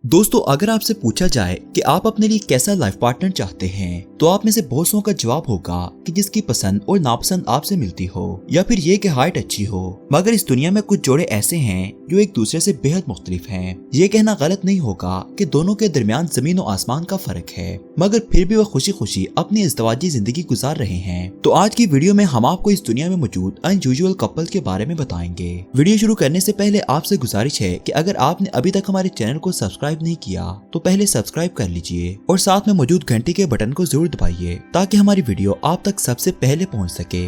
दोस्तों, अगर आपसे पूछा जाए कि आप अपने लिए कैसा लाइफ पार्टनर चाहते हैं तो आप में से बहुत सौ का जवाब होगा कि जिसकी पसंद और नापसंद आपसे मिलती हो, या फिर ये कि हाइट अच्छी हो। मगर इस दुनिया में कुछ जोड़े ऐसे हैं जो एक दूसरे से बेहद मुख्तलिफ हैं। ये कहना गलत नहीं होगा कि दोनों के दरमियान जमीन और आसमान का फर्क है, मगर फिर भी वह खुशी खुशी अपनी इज़्दिवाजी जिंदगी गुजार रहे हैं। तो आज की वीडियो में हम आपको इस दुनिया में मौजूद अनयूजुअल कपल के बारे में बताएंगे। वीडियो शुरू करने से पहले आपसे गुजारिश है कि अगर आपने अभी तक हमारे चैनल को सब्सक्राइब नहीं किया तो पहले सब्सक्राइब कर लीजिए और साथ में मौजूद घंटी के बटन को जरूर दबाइए ताकि हमारी वीडियो आप तक सबसे पहले पहुंच सके।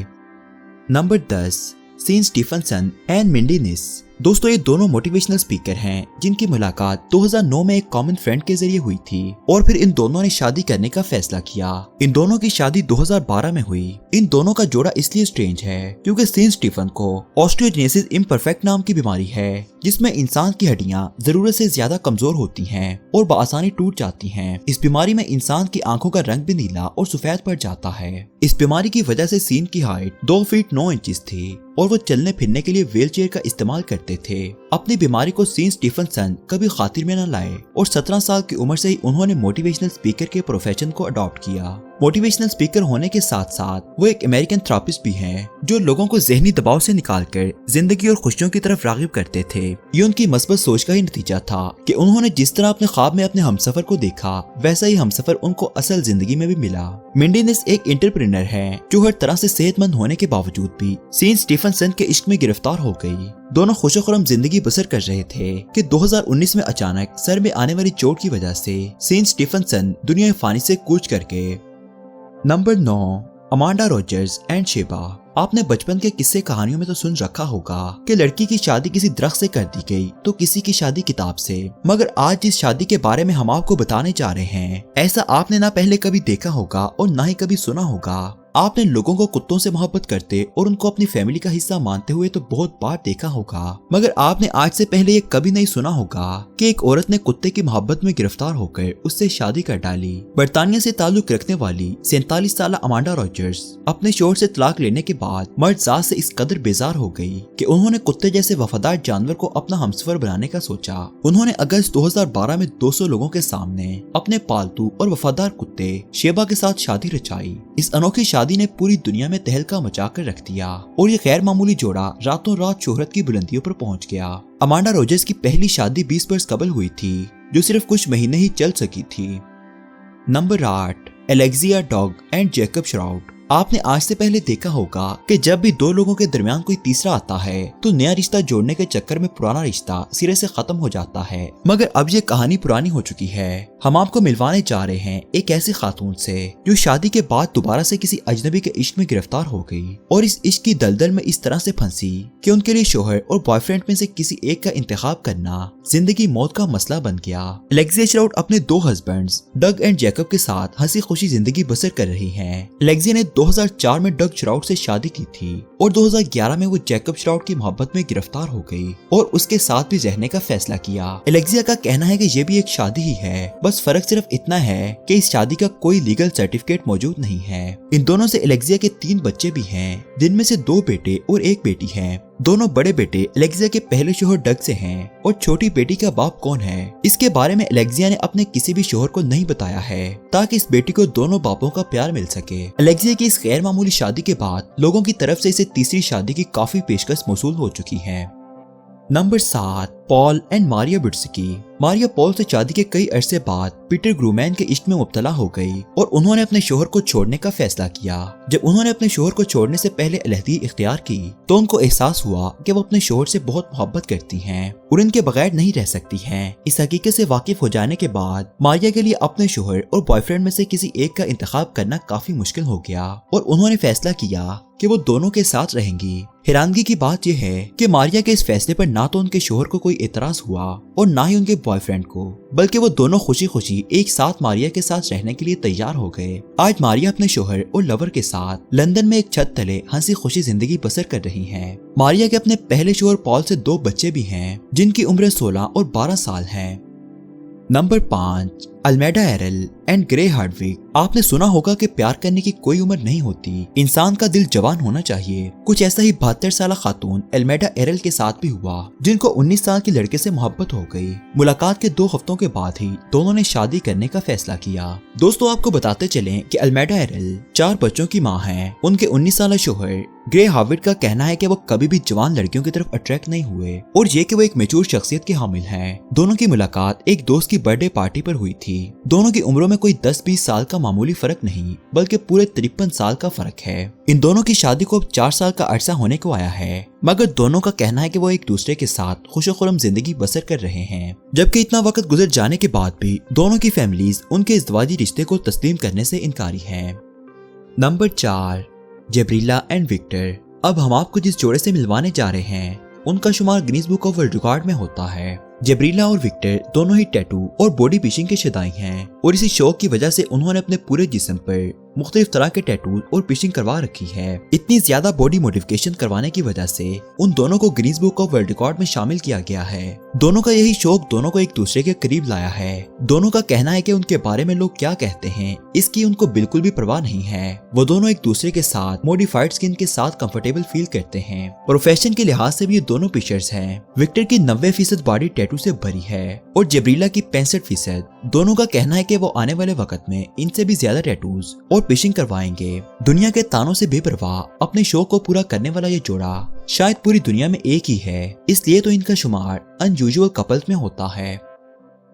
Number 10, Sean Stephenson and Mindy निस। दोस्तों, ये दोनों मोटिवेशनल स्पीकर हैं जिनकी मुलाकात 2009 में एक कॉमन फ्रेंड के जरिए हुई थी और फिर इन दोनों ने शादी करने का फैसला किया। इन दोनों की शादी 2012 में हुई। इन दोनों का जोड़ा इसलिए स्ट्रेंज है क्योंकि सीन स्टीफन को ऑस्टियोजेनेसिस इम्परफेक्ट नाम की बीमारी है, जिसमें इंसान की हड्डियां जरूरत से ज्यादा कमजोर होती हैं और बआसानी टूट जाती हैं। इस बीमारी में इंसान की आंखों का रंग भी नीला और सफेद पड़ जाता है। इस बीमारी की वजह से सीन की हाइट 2 फीट 9 इंचेस थी और वो चलने फिरने के लिए व्हील चेयर का इस्तेमाल करते थे। अपनी बीमारी को सीन स्टीफनसन कभी खातिर में न लाए और 17 साल की उम्र से ही उन्होंने मोटिवेशनल स्पीकर के प्रोफेशन को अडॉप्ट किया। मोटिवेशनल स्पीकर होने के साथ साथ वो एक अमेरिकन थेरेपिस्ट भी हैं जो लोगों को ज़हनी दबाव से निकालकर जिंदगी और खुशियों की तरफ राग़िब करते थे। ये उनकी मस्बत सोच का ही नतीजा था कि उन्होंने जिस तरह अपने ख्वाब में अपने हमसफर को देखा, वैसा ही हमसफर उनको असल जिंदगी में भी मिला। मिंडी निस एक एंटरप्रेन्योर है जो हर तरह से सेहतमंद होने के बावजूद भी सीन स्टीफनसन के इश्क में गिरफ्तार हो गई। दोनों खुशो-खुर्रम जिंदगी बसर कर रहे थे कि 2019 में अचानक सर में आने वाली चोट की वजह से सीन स्टीफनसन दुनिया फानी से कूच कर गए। Number 9, Amanda Rogers and Sheba. आपने बचपन के किस्से कहानियों में तो सुन रखा होगा कि लड़की की शादी किसी दरख्त से कर दी गई तो किसी की शादी किताब से। मगर आज जिस शादी के बारे में हम आपको बताने जा रहे हैं, ऐसा आपने ना पहले कभी देखा होगा और ना ही कभी सुना होगा। आपने लोगों को कुत्तों से मोहब्बत करते और उनको अपनी फैमिली का हिस्सा मानते हुए तो बहुत बार देखा होगा, मगर आपने आज से पहले ये कभी नहीं सुना होगा कि एक औरत ने कुत्ते की मोहब्बत में गिरफ्तार होकर उससे शादी कर डाली। बरतानिया से ताल्लुक रखने वाली 47 साल अमांडा रॉजर्स अपने शोहर से तलाक लेने के बाद मर्द जात से इस कदर बेजार हो गई कि उन्होंने कुत्ते जैसे वफादार जानवर को अपना हमसफर बनाने का सोचा। उन्होंने अगस्त 2012 में 200 लोगों के सामने अपने पालतू और वफादार कुत्ते शेबा के साथ शादी रचाई। इस अनोखी शादी ने पूरी दुनिया में तहलका मचाकर रख दिया और ये गैर मामूली जोड़ा रातों रात शोहरत की बुलंदियों पर पहुंच गया। अमांडा रोजर्स की पहली शादी 20 बरस कबल हुई थी जो सिर्फ कुछ महीने ही चल सकी थी। Number 8, Alexia dog and Jacob shroud. आपने आज से पहले देखा होगा कि जब भी दो लोगों के दरमियान कोई तीसरा आता है तो नया रिश्ता जोड़ने के चक्कर में पुराना रिश्ता सिरे से खत्म हो जाता है। मगर अब ये कहानी पुरानी हो चुकी है। हम आपको मिलवाने जा रहे हैं एक ऐसी खातून से जो शादी के बाद दोबारा से किसी अजनबी के इश्क में गिरफ्तार हो गई और इस इश्क की दलदल में इस तरह से फंसी कि उनके लिए शोहर और बॉयफ्रेंड में से किसी एक का इंतखाब करना जिंदगी मौत का मसला बन गया। एलेक्सिया श्राउड अपने 2 हस्बैंड्स डग एंड जैकब के साथ हंसी खुशी जिंदगी बसर कर रही हैं। एलेक्सिया ने 2004 में डग श्राउड से शादी की थी और 2011 में वो जैकब श्राउड की मोहब्बत में गिरफ्तार हो गई और उसके साथ भी रहने का फैसला किया। एलेक्सिया का कहना है कि ये भी एक शादी ही है, बस फर्क सिर्फ इतना है कि इस शादी का कोई लीगल सर्टिफिकेट मौजूद नहीं है। इन दोनों से एलेक्सिया के 3 बच्चे भी हैं, जिनमें से 2 बेटे और 1 बेटी है। दोनों बड़े बेटे एलेक्सिया के पहले शोहर डग से हैं और छोटी बेटी का बाप कौन है, इसके बारे में एलेक्सिया ने अपने किसी भी शोहर को नहीं बताया है ताकि इस बेटी को दोनों बापों का प्यार मिल सके। एलेक्सिया की इस गैर मामूली शादी के बाद लोगों की तरफ से इसे तीसरी शादी की काफी पेशकश मौसूल हो चुकी है। Number 7, Paul and Maria Butski. Maria Paul से शादी के कई अरसे बाद पीटर ग्रूमैन के इश्क में मुब्तला हो गई और उन्होंने अपने शोहर को छोड़ने का फैसला किया। जब उन्होंने अपने शोहर को छोड़ने से पहले अलहदी इख्तियार की तो उनको एहसास हुआ कि वो अपने शोहर से बहुत मोहब्बत करती हैं और इनके बगैर नहीं रह सकती हैं। इस हकीकत से वाकिफ हो जाने के बाद मारिया के लिए अपने शोहर और बॉयफ्रेंड में से किसी एक का इंतखाब करना काफी मुश्किल हो गया और उन्होंने फैसला किया कि वो दोनों के साथ रहेंगी। हैरानगी की बात यह है कि मारिया के इस फैसले पर ना तो उनके शोहर को कोई एतराज हुआ और ना ही उनके बॉयफ्रेंड को, बल्कि वो दोनों खुशी खुशी एक साथ मारिया के साथ रहने के लिए तैयार हो गए। आज मारिया अपने शोहर और लवर के साथ लंदन में एक छत तले हंसी खुशी जिंदगी बसर कर रही हैं। मारिया के अपने पहले शोहर पॉल से 2 बच्चे भी हैं जिनकी उम्र 16 और 12 साल है। Number 5, Almeda Earl and Grey Hardwick. आपने सुना होगा कि प्यार करने की कोई उम्र नहीं होती, इंसान का दिल जवान होना चाहिए। कुछ ऐसा ही 72 साल खातून अल्मेडा एरल के साथ भी हुआ, जिनको 19 साल के लड़के से मोहब्बत हो गई। मुलाकात के 2 हफ्तों के बाद ही दोनों ने शादी करने का फैसला किया। दोस्तों, आपको बताते चलें कि अल्मेडा एरल 4 बच्चों की माँ है। उनके 19 साल शोहर ग्रे हार्डविक का कहना है कि वो कभी भी जवान लड़कियों की तरफ अट्रैक्ट नहीं हुए और ये कि वो एक मैच्योर शख्सियत के हामिल हैं। दोनों की मुलाकात एक दोस्त की बर्थडे पार्टी पर हुई थी। दोनों की उम्रों में कोई 10-20 साल का मामूली फर्क नहीं, बल्कि पूरे 53 साल का फर्क है। इन दोनों की शादी को अब 4 साल का अरसा होने को आया है, मगर दोनों का कहना है कि वो एक दूसरे के साथ खुशो-खुर्रम जिंदगी बसर कर रहे हैं। जबकि इतना वक्त गुजर जाने के बाद भी दोनों की फैमिलीज उनके इज़्दवाजी रिश्ते को तस्लीम करने से इनकारी हैं। Number 4, Gabriela and Victor. अब हम आपको जिस जोड़े से मिलवाने जा रहे हैं, उनका शुमार Guinness book of world record में होता है। जबरीला और विक्टर दोनों ही टैटू और बॉडी पिशिंग के शदाई हैं और इसी शौक की वजह से उन्होंने अपने पूरे जिस्म पर मुख्तलिफ तरह के टैटू और पिशिंग करवा रखी है। इतनी ज्यादा बॉडी मॉडिफिकेशन करवाने की वजह से उन दोनों को Guinness book of world record में शामिल किया गया है। दोनों का यही शौक दोनों को एक दूसरे के करीब लाया है। दोनों का कहना है कि उनके बारे में लोग क्या कहते हैं, इसकी उनको बिल्कुल भी परवाह नहीं है। वो दोनों एक दूसरे के साथ मॉडिफाइड स्किन के साथ कंफर्टेबल फील करते हैं। प्रोफेशन के लिहाज से भी ये दोनों पिशर्स हैं। विक्टर की 90% बॉडी टैटू से भरी है और जबरीला की 65%। दोनों का कहना है कि वो आने वाले वक्त में इनसे भी ज्यादा टैटूज और पिशिंग करवाएंगे। दुनिया के तानों से बेपरवाह अपने शौक को पूरा करने वाला ये जोड़ा शायद पूरी दुनिया में एक ही है, इसलिए तो इनका शुमार अनयूजुअल कपल्स में होता है।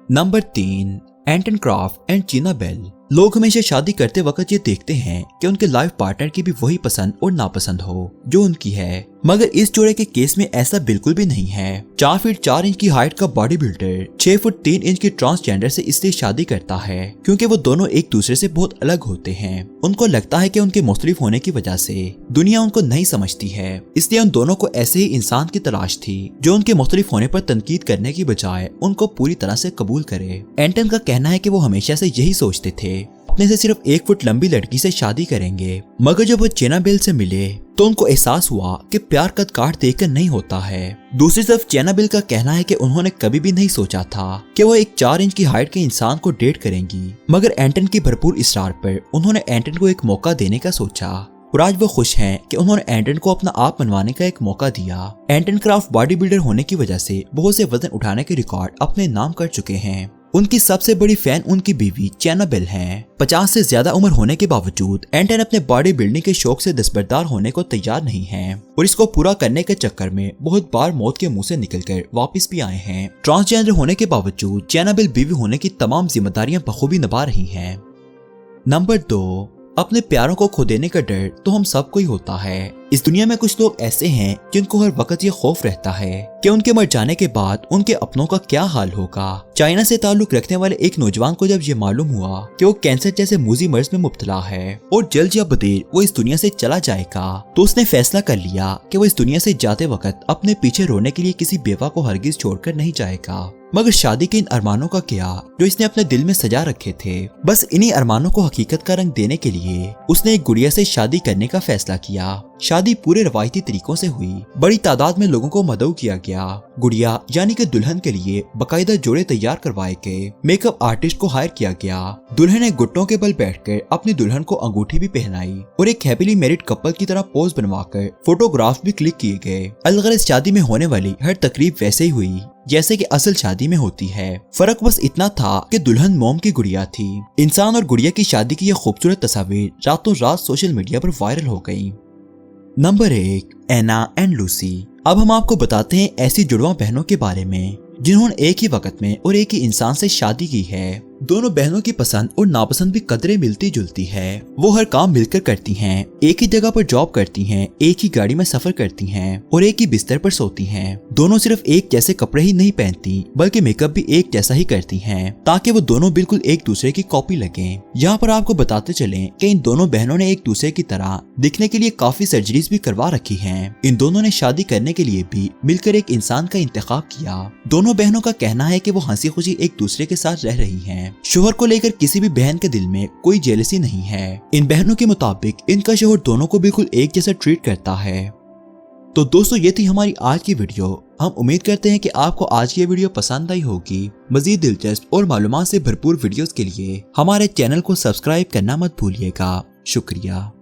नंबर 3, एंटन क्रॉफ्ट एंड चीना बेल। लोग हमेशा शादी करते वक्त ये देखते हैं कि उनके लाइफ पार्टनर की भी वही पसंद और नापसंद हो जो उनकी है, मगर इस जोड़े के केस में ऐसा बिल्कुल भी नहीं है। 4 फीट 4 इंच की हाइट का बॉडी बिल्डर 6 फुट 3 इंच की ट्रांसजेंडर से इसलिए शादी करता है क्योंकि वो दोनों एक दूसरे से बहुत अलग होते हैं। उनको लगता है कि उनके मुख्तलिफ होने की वजह से दुनिया उनको नहीं समझती है, इसलिए उन दोनों को ऐसे ही इंसान की तलाश थी जो उनके मुख्तलिफ होने पर तनकीद करने की बजाय उनको पूरी तरह से कबूल करे। एंटन का कहना है कि वो हमेशा से यही सोचते थे अपने से सिर्फ 1 फुट लंबी लड़की से शादी करेंगे, मगर जब वो चीना बेल से मिले तो उनको एहसास हुआ कि प्यार कद काट देखकर नहीं होता है। दूसरी तरफ चीना बेल का कहना है कि उन्होंने कभी भी नहीं सोचा था कि वो एक 4 इंच की हाइट के इंसान को डेट करेंगी, मगर एंटन की भरपूर इसरार पर उन्होंने एंटन को एक मौका देने का सोचा और आज वो खुश हैं कि उन्होंने एंटन को अपना आप मनवाने का एक मौका दिया। एंटन क्राफ्ट बॉडी बिल्डर होने की वजह से बहुत से वजन उठाने के रिकॉर्ड अपने नाम कर चुके हैं। उनकी सबसे बड़ी फैन उनकी बीवी चीना बेल हैं। 50 से ज्यादा उम्र होने के बावजूद एंटन अपने बॉडी बिल्डिंग के शौक से दस्तबरदार होने को तैयार नहीं हैं और इसको पूरा करने के चक्कर में बहुत बार मौत के मुंह से निकलकर वापस भी आए हैं। ट्रांसजेंडर होने के बावजूद चीना बेल बीवी होने की तमाम जिम्मेदारियां बखूबी निभा रही हैं। नंबर 2, अपने प्यारों को खो देने का डर तो हम सबको ही होता है। इस दुनिया में कुछ लोग ऐसे हैं जिनको हर वक्त ये खौफ रहता है कि उनके मर जाने के बाद उनके अपनों का क्या हाल होगा। चाइना से ताल्लुक रखने वाले एक नौजवान को जब ये मालूम हुआ कि वो कैंसर जैसे मूजी मर्ज में मुब्तला है और जल्द या बदेर वो इस दुनिया से चला जाएगा, तो उसने फैसला कर लिया कि वो इस दुनिया से जाते वक्त अपने पीछे रोने के लिए किसी बेवा को हरगिज छोड़कर नहीं जाएगा। मगर शादी के इन अरमानों का क्या जो इसने अपने दिल में सजा रखे थे, बस इन्हीं अरमानों को हकीकत का रंग देने के लिए उसने एक गुड़िया से शादी करने का फैसला किया। शादी पूरे रवायती तरीकों से हुई। बड़ी तादाद में लोगों को मदऊ किया गया। गुड़िया यानी कि दुल्हन के लिए बकायदा जोड़े तैयार करवाए गए। मेकअप आर्टिस्ट को हायर किया गया। दुल्हन ने घुटनों के बल बैठकर अपनी दुल्हन को अंगूठी भी पहनाई और एक हैप्पीली मैरिड कपल की तरह पोज बनवाकर फोटोग्राफ भी क्लिक किए गए। अलगरज शादी में होने वाली हर तकरीब वैसे ही हुई जैसे कि असल शादी में होती है। फर्क बस इतना था कि दुल्हन मोम की गुड़िया थी। इंसान और गुड़िया की शादी की यह खूबसूरत तस्वीर रातों रात सोशल मीडिया पर वायरल हो गई। Number 1, Anna and Lucy. अब हम आपको बताते हैं ऐसी जुड़वा बहनों के बारे में जिन्होंने एक ही वक्त में और एक ही इंसान से शादी की है। दोनों बहनों की पसंद और नापसंद भी कदरे मिलती जुलती है। वो हर काम मिलकर करती हैं, एक ही जगह पर जॉब करती हैं, एक ही गाड़ी में सफर करती हैं और एक ही बिस्तर पर सोती हैं। दोनों सिर्फ एक जैसे कपड़े ही नहीं पहनती बल्कि मेकअप भी एक जैसा ही करती हैं ताकि वो दोनों बिल्कुल एक दूसरे की कॉपी लगें। यहाँ पर आपको बताते चलें कि इन दोनों बहनों ने एक दूसरे की तरह दिखने के लिए काफी सर्जरीज भी करवा रखी हैं। इन दोनों ने शादी करने के लिए भी मिलकर एक इंसान का इंतखाब किया। दोनों बहनों का कहना है कि वो हंसी खुशी एक दूसरे के साथ रह रही हैं। शोहर को लेकर किसी भी बहन के दिल में कोई जेलसी नहीं है। इन बहनों के मुताबिक इनका शोहर दोनों को बिल्कुल एक जैसा ट्रीट करता है। तो दोस्तों ये थी हमारी आज की वीडियो। हम उम्मीद करते हैं कि आपको आज की ये वीडियो पसंद आई होगी। मजीद दिलचस्प और मालूमात से भरपूर वीडियोस के लिए हमारे चैनल को सब्सक्राइब करना मत भूलिएगा। शुक्रिया।